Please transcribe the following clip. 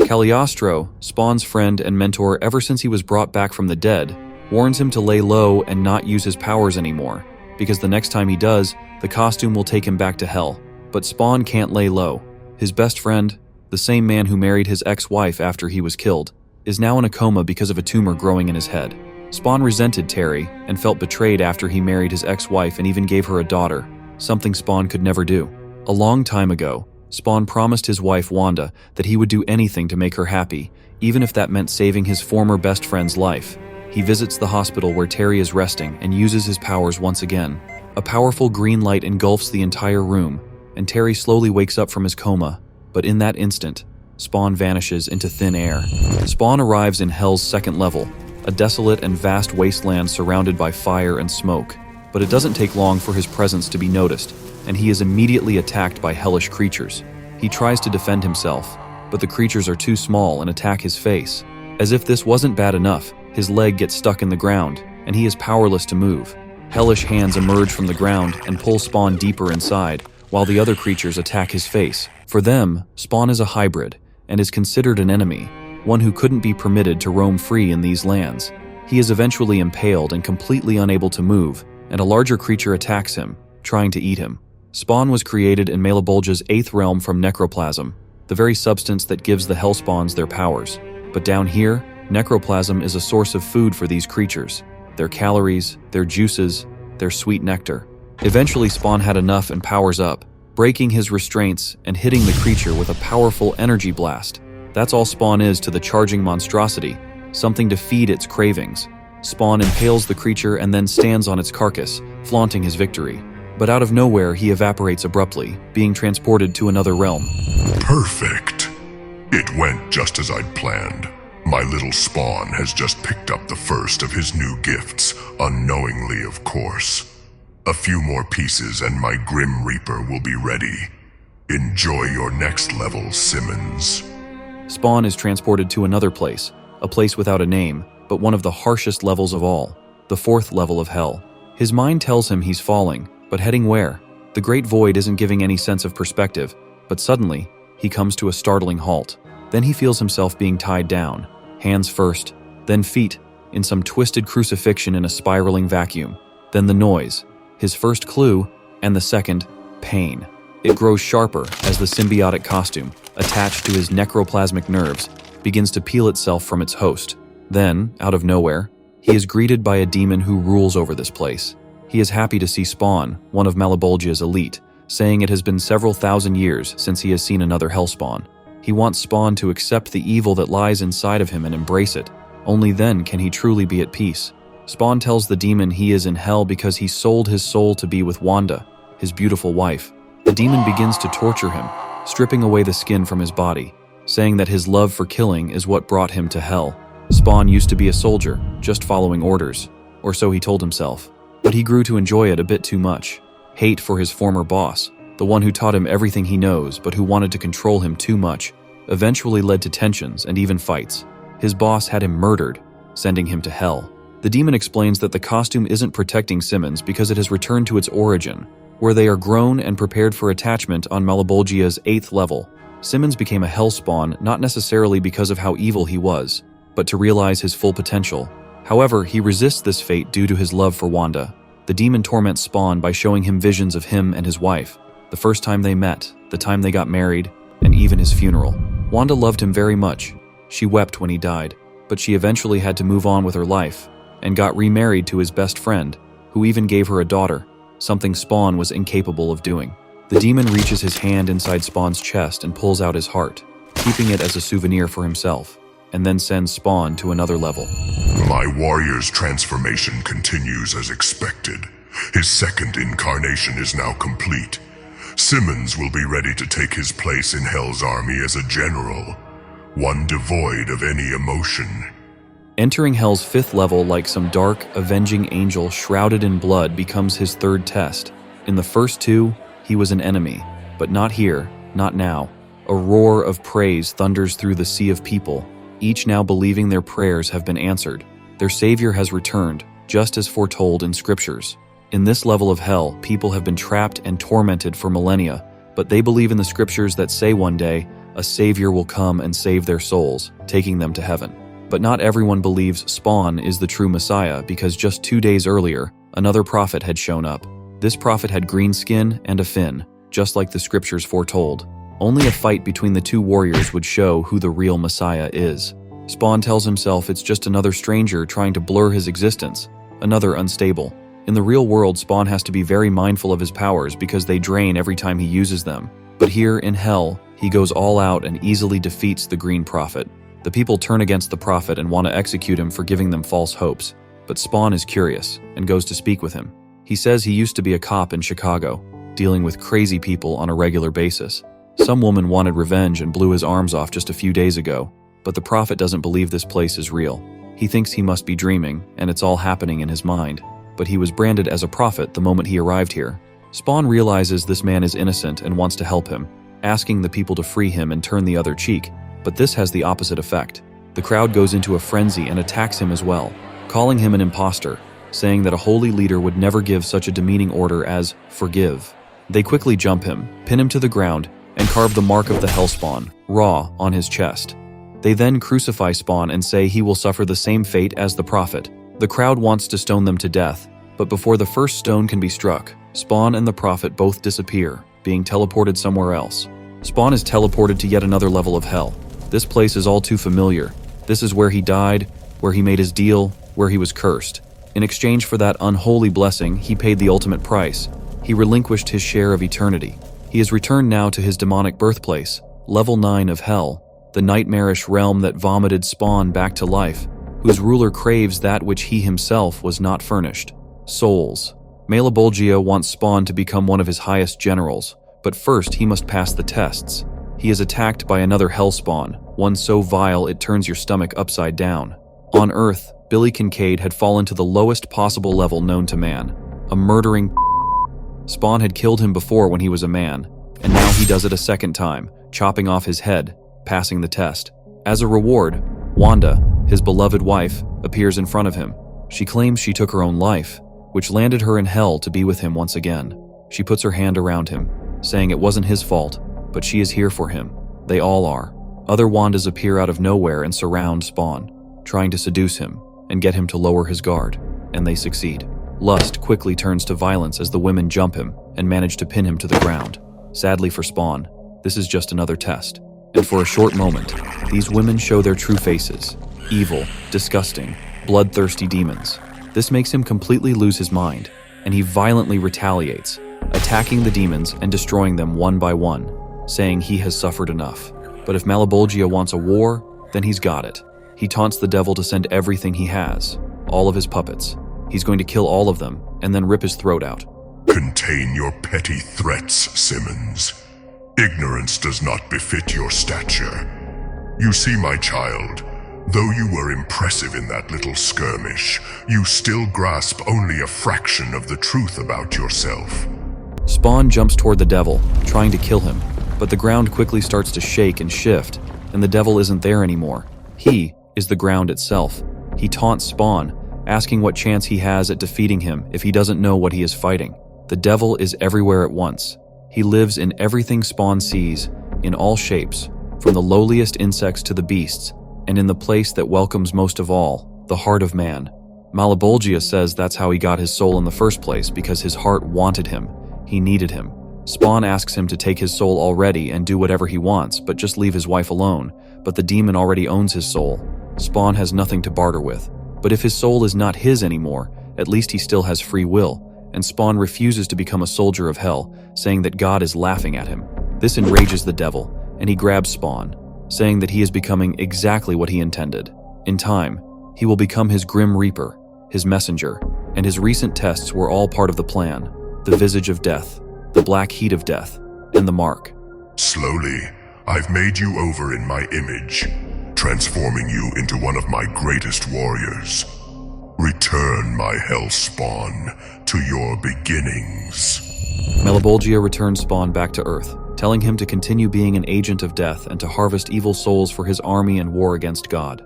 Cagliostro, Spawn's friend and mentor ever since he was brought back from the dead, warns him to lay low and not use his powers anymore, because the next time he does, the costume will take him back to hell. But Spawn can't lay low. His best friend, the same man who married his ex-wife after he was killed, is now in a coma because of a tumor growing in his head. Spawn resented Terry and felt betrayed after he married his ex-wife and even gave her a daughter, something Spawn could never do. A long time ago, Spawn promised his wife Wanda that he would do anything to make her happy, even if that meant saving his former best friend's life. He visits the hospital where Terry is resting and uses his powers once again. A powerful green light engulfs the entire room, and Terry slowly wakes up from his coma, but in that instant, Spawn vanishes into thin air. Spawn arrives in Hell's second level, a desolate and vast wasteland surrounded by fire and smoke, but it doesn't take long for his presence to be noticed, and he is immediately attacked by hellish creatures. He tries to defend himself, but the creatures are too small and attack his face. As if this wasn't bad enough, his leg gets stuck in the ground, and he is powerless to move. Hellish hands emerge from the ground and pull Spawn deeper inside, while the other creatures attack his face. For them, Spawn is a hybrid, and is considered an enemy, one who couldn't be permitted to roam free in these lands. He is eventually impaled and completely unable to move, and a larger creature attacks him, trying to eat him. Spawn was created in Malebolgia's 8th realm from necroplasm, the very substance that gives the Hellspawns their powers. But down here, necroplasm is a source of food for these creatures, their calories, their juices, their sweet nectar. Eventually, Spawn had enough and powers up, breaking his restraints and hitting the creature with a powerful energy blast. That's all Spawn is to the charging monstrosity, something to feed its cravings. Spawn impales the creature and then stands on its carcass, flaunting his victory. But out of nowhere, he evaporates abruptly, being transported to another realm. Perfect. It went just as I'd planned. My little Spawn has just picked up the first of his new gifts, unknowingly, of course. A few more pieces and my Grim Reaper will be ready. Enjoy your next level, Simmons. Spawn is transported to another place, a place without a name, but one of the harshest levels of all, the 4th level of Hell. His mind tells him he's falling, but heading where? The Great Void isn't giving any sense of perspective, but suddenly, he comes to a startling halt. Then he feels himself being tied down, hands first, then feet, in some twisted crucifixion in a spiraling vacuum. Then the noise, his first clue, and the second, pain. It grows sharper as the symbiotic costume, attached to his necroplasmic nerves, begins to peel itself from its host. Then, out of nowhere, he is greeted by a demon who rules over this place. He is happy to see Spawn, one of Malebolgia's elite, saying it has been several thousand years since he has seen another Hellspawn. He wants Spawn to accept the evil that lies inside of him and embrace it. Only then can he truly be at peace. Spawn tells the demon he is in hell because he sold his soul to be with Wanda, his beautiful wife. The demon begins to torture him, stripping away the skin from his body, saying that his love for killing is what brought him to hell. Spawn used to be a soldier, just following orders, or so he told himself. But he grew to enjoy it a bit too much. Hate for his former boss, the one who taught him everything he knows but who wanted to control him too much, eventually led to tensions and even fights. His boss had him murdered, sending him to hell. The demon explains that the costume isn't protecting Simmons because it has returned to its origin, where they are grown and prepared for attachment on Malebolgia's 8th level. Simmons became a Hellspawn not necessarily because of how evil he was, but to realize his full potential. However, he resists this fate due to his love for Wanda. The demon torments Spawn by showing him visions of him and his wife, the first time they met, the time they got married, and even his funeral. Wanda loved him very much. She wept when he died, but she eventually had to move on with her life, and got remarried to his best friend, who even gave her a daughter, something Spawn was incapable of doing. The demon reaches his hand inside Spawn's chest and pulls out his heart, keeping it as a souvenir for himself, and then sends Spawn to another level. My warrior's transformation continues as expected. His second incarnation is now complete. Simmons will be ready to take his place in Hell's army as a general, one devoid of any emotion. Entering Hell's 5th level like some dark, avenging angel shrouded in blood becomes his 3rd test. In the first 2, he was an enemy, but not here, not now. A roar of praise thunders through the sea of people, each now believing their prayers have been answered. Their savior has returned, just as foretold in scriptures. In this level of hell, people have been trapped and tormented for millennia, but they believe in the scriptures that say one day, A savior will come and save their souls, taking them to heaven. But not everyone believes Spawn is the true Messiah because just 2 days earlier, another prophet had shown up. This prophet had green skin and a fin, just like the scriptures foretold. Only a fight between the two warriors would show who the real Messiah is. Spawn tells himself it's just another stranger trying to blur his existence, another unstable. In the real world, Spawn has to be very mindful of his powers because they drain every time he uses them. But here in hell, he goes all out and easily defeats the Green Prophet. The people turn against the prophet and want to execute him for giving them false hopes. But Spawn is curious and goes to speak with him. He says he used to be a cop in Chicago, dealing with crazy people on a regular basis. Some woman wanted revenge and blew his arms off just a few days ago, but the prophet doesn't believe this place is real. He thinks he must be dreaming, and it's all happening in his mind. But he was branded as a prophet the moment he arrived here. Spawn realizes this man is innocent and wants to help him, asking the people to free him and turn the other cheek. But this has the opposite effect. The crowd goes into a frenzy and attacks him as well, calling him an imposter, saying that a holy leader would never give such a demeaning order as forgive. They quickly jump him, pin him to the ground, and carve the mark of the Hellspawn, Ra, on his chest. They then crucify Spawn and say he will suffer the same fate as the prophet. The crowd wants to stone them to death, but before the first stone can be struck, Spawn and the prophet both disappear, being teleported somewhere else. Spawn is teleported to yet another level of hell. This place is all too familiar. This is where he died, where he made his deal, where he was cursed. In exchange for that unholy blessing, he paid the ultimate price. He relinquished his share of eternity. He is returned now to his demonic birthplace, level 9 of hell, the nightmarish realm that vomited Spawn back to life, whose ruler craves that which he himself was not furnished: souls. Malebolgia wants Spawn to become one of his highest generals, but first he must pass the tests. He is attacked by another Hellspawn, one so vile it turns your stomach upside down. On Earth, Billy Kincaid had fallen to the lowest possible level known to man, a murdering Spawn had killed him before when he was a man, and now he does it a second time, chopping off his head, passing the test. As a reward, Wanda, his beloved wife, appears in front of him. She claims she took her own life, which landed her in hell to be with him once again. She puts her hand around him, saying it wasn't his fault, but she is here for him. They all are. Other Wandas appear out of nowhere and surround Spawn, trying to seduce him and get him to lower his guard, and they succeed. Lust quickly turns to violence as the women jump him and manage to pin him to the ground. Sadly for Spawn, this is just another test. And for a short moment, these women show their true faces: evil, disgusting, bloodthirsty demons. This makes him completely lose his mind, and he violently retaliates, attacking the demons and destroying them one by one, saying he has suffered enough. But if Malebolgia wants a war, then he's got it. He taunts the devil to send everything he has, all of his puppets. He's going to kill all of them and then rip his throat out. Contain your petty threats, Simmons. Ignorance does not befit your stature. You see, my child, though you were impressive in that little skirmish, you still grasp only a fraction of the truth about yourself. Spawn jumps toward the devil, trying to kill him, but the ground quickly starts to shake and shift, and the devil isn't there anymore. He is the ground itself. He taunts Spawn, asking what chance he has at defeating him if he doesn't know what he is fighting. The devil is everywhere at once. He lives in everything Spawn sees, in all shapes, from the lowliest insects to the beasts, and in the place that welcomes most of all, the heart of man. Malebolgia says that's how he got his soul in the first place, because his heart wanted him. He needed him. Spawn asks him to take his soul already and do whatever he wants, but just leave his wife alone. But the demon already owns his soul. Spawn has nothing to barter with. But if his soul is not his anymore, at least he still has free will, and Spawn refuses to become a soldier of hell, saying that God is laughing at him. This enrages the devil, and he grabs Spawn, saying that he is becoming exactly what he intended. In time, he will become his grim reaper, his messenger, and his recent tests were all part of the plan: the visage of death, the black heat of death, and the mark. Slowly, I've made you over in my image, transforming you into one of my greatest warriors. Return my Hellspawn to your beginnings. Malebolgia returns Spawn back to Earth, telling him to continue being an agent of death and to harvest evil souls for his army and war against God.